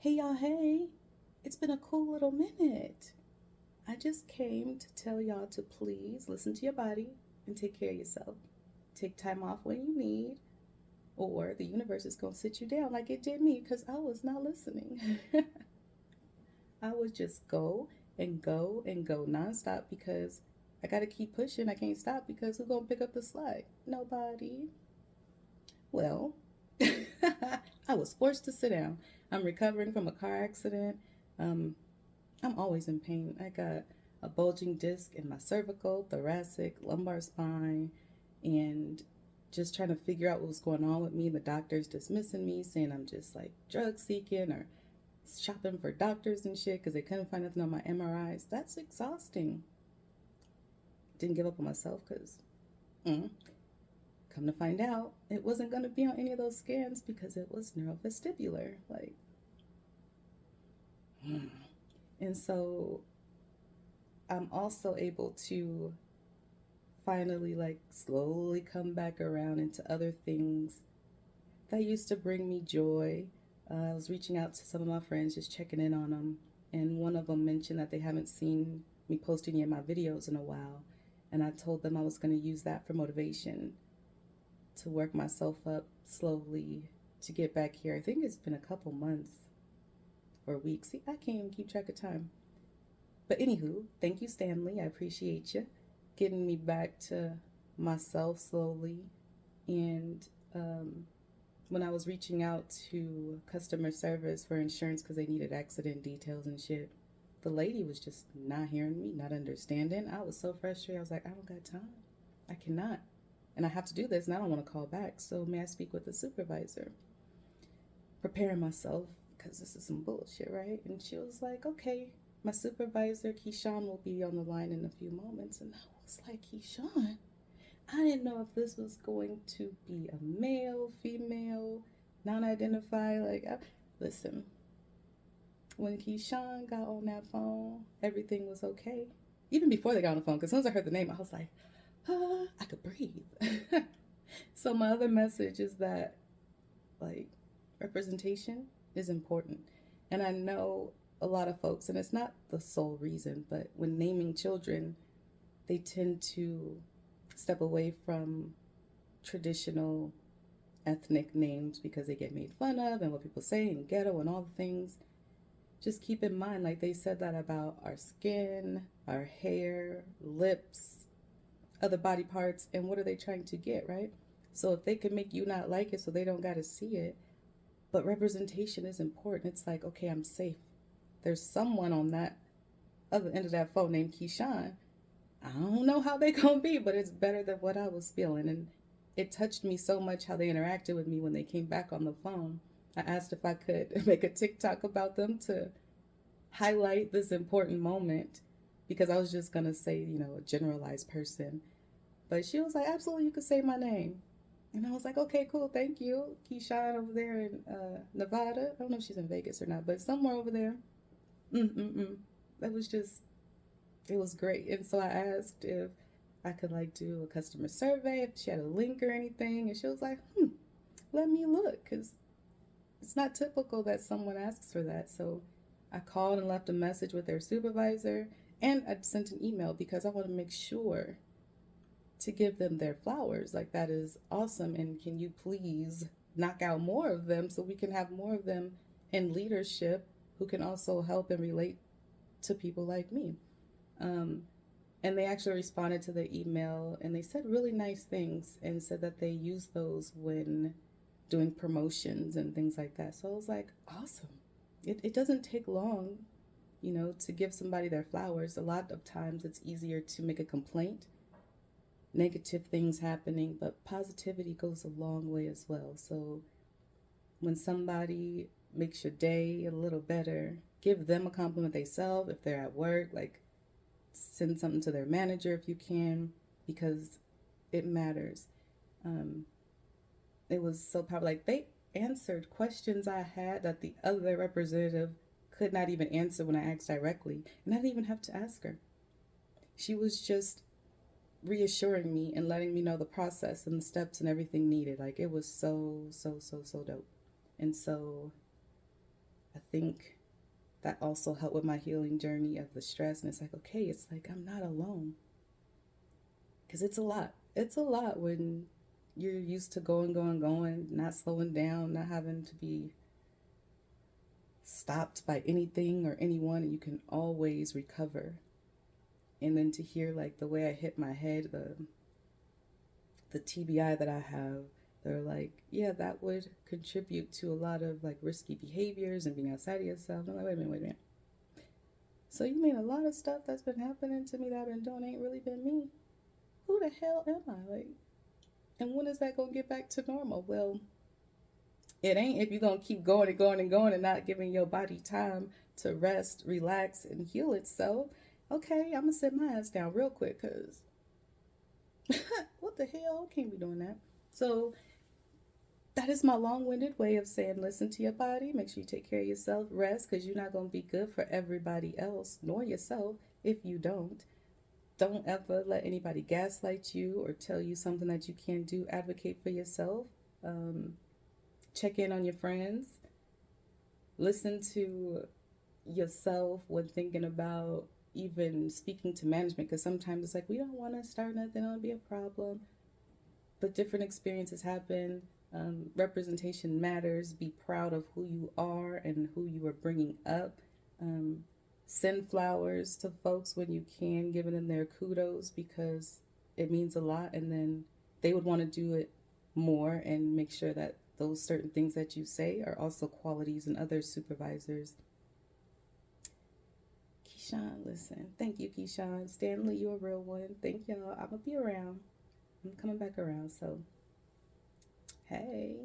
Hey y'all, hey. It's been a cool little minute. I just came to tell y'all to please listen to your body and take care of yourself. Take time off when you need, or the universe is going to sit you down like it did me because I was not listening. I would just go and go and go nonstop because I got to keep pushing. I can't stop because who's going to pick up the slack? Nobody. Well, I was forced to sit down. I'm recovering from a car accident. Um, I'm always in pain. I got a bulging disc in my cervical, thoracic, lumbar spine, and just trying to figure out what was going on with me. The doctor's dismissing me, saying I'm just like drug seeking or shopping for doctors and shit because they couldn't find nothing on my MRIs. That's exhausting. Didn't give up on myself because, come to find out, it wasn't going to be on any of those scans because it was neurovestibular. Like, and so I'm also able to finally like slowly come back around into other things that used to bring me joy. I was reaching out to some of my friends, just checking in on them, and one of them mentioned that they haven't seen me post any of my videos in a while, and I told them I was going to use that for motivation to work myself up slowly to get back here. I think it's been a couple months or weeks. See, I can't even keep track of time. But anywho, thank you, Stanley. I appreciate you getting me back to myself slowly. And when I was reaching out to customer service for insurance because they needed accident details and shit, the lady was just not hearing me, not understanding. I was so frustrated. I was like, I don't got time. I cannot. And I have to do this and I don't want to call back. So may I speak with the supervisor? Preparing myself because this is some bullshit, right? And she was like, okay, my supervisor, Keyshawn, will be on the line in a few moments. And I was like, Keyshawn? I didn't know if this was going to be a male, female, non identified. Listen, when Keyshawn got on that phone, everything was okay. Even before they got on the phone, because as soon as I heard the name, I was like, I could breathe. So, my other message is that, like, representation is important. And I know a lot of folks, and it's not the sole reason, but when naming children, they tend to step away from traditional ethnic names because they get made fun of and what people say and ghetto and all the things. Just keep in mind, like they said that about our skin, our hair, lips, other body parts, and what are they trying to get, right? So if they can make you not like it so they don't got to see it, but representation is important. It's like, okay, I'm safe. There's someone on that other end of that phone named Keyshawn. I don't know how they gonna be, but it's better than what I was feeling. And it touched me so much how they interacted with me when they came back on the phone. I asked if I could make a TikTok about them to highlight this important moment because I was just gonna say, a generalized person. But she was like, absolutely, you could say my name. And I was like, okay, cool, thank you. Keyshawn over there in Nevada. I don't know if she's in Vegas or not, but somewhere over there. Mm-mm-mm. That was just, it was great. And so I asked if I could like do a customer survey, if she had a link or anything. And she was like, let me look. Because it's not typical that someone asks for that. So I called and left a message with their supervisor. And I sent an email because I want to make sure to give them their flowers. Like, that is awesome. And can you please knock out more of them so we can have more of them in leadership who can also help and relate to people like me? Um, and they actually responded to the email and they said really nice things and said that they use those when doing promotions and things like that. So I was like, awesome. It doesn't take long, to give somebody their flowers. A lot of times it's easier to make a complaint, negative things happening, but positivity goes a long way as well. So when somebody makes your day a little better, give them a compliment themselves if they're at work, like send something to their manager if you can, because it matters. Um, it was so powerful. Like, they answered questions I had that the other representative could not even answer when I asked directly, and I didn't even have to ask her. She was just reassuring me and letting me know the process and the steps and everything needed. Like, it was so, so, so, so dope. And so I think that also helped with my healing journey of the stress. And it's like, okay, it's like I'm not alone. Because it's a lot. It's a lot when you're used to going, not slowing down, not having to be stopped by anything or anyone, and you can always recover. And then to hear like the way I hit my head, the TBI that I have, they're like, yeah, that would contribute to a lot of like risky behaviors and being outside of yourself. I'm like, wait a minute. So you mean a lot of stuff that's been happening to me that I've been doing ain't really been me? Who the hell am I? Like, and when is that gonna get back to normal? Well, it ain't if you're gonna keep going and not giving your body time to rest, relax, and heal itself. Okay, I'm gonna sit my ass down real quick because what the hell? I can't be doing that. So that is my long-winded way of saying listen to your body, make sure you take care of yourself, rest, because you're not going to be good for everybody else nor yourself if you don't ever let anybody gaslight you or tell you something that you can't do. Advocate for yourself. um, Check in on your friends, listen to yourself when thinking about even speaking to management, because sometimes it's like we don't want to start nothing, it'll be a problem. But different experiences happen. Representation matters. Be proud of who you are and who you are bringing up. Um, Send flowers to folks when you can, giving them their kudos because it means a lot. And then they would want to do it more and make sure that those certain things that you say are also qualities in other supervisors. Keyshawn, listen. Thank you, Keyshawn. Stanley, you're a real one. Thank y'all. I'm going to be around. I'm coming back around. So, hey.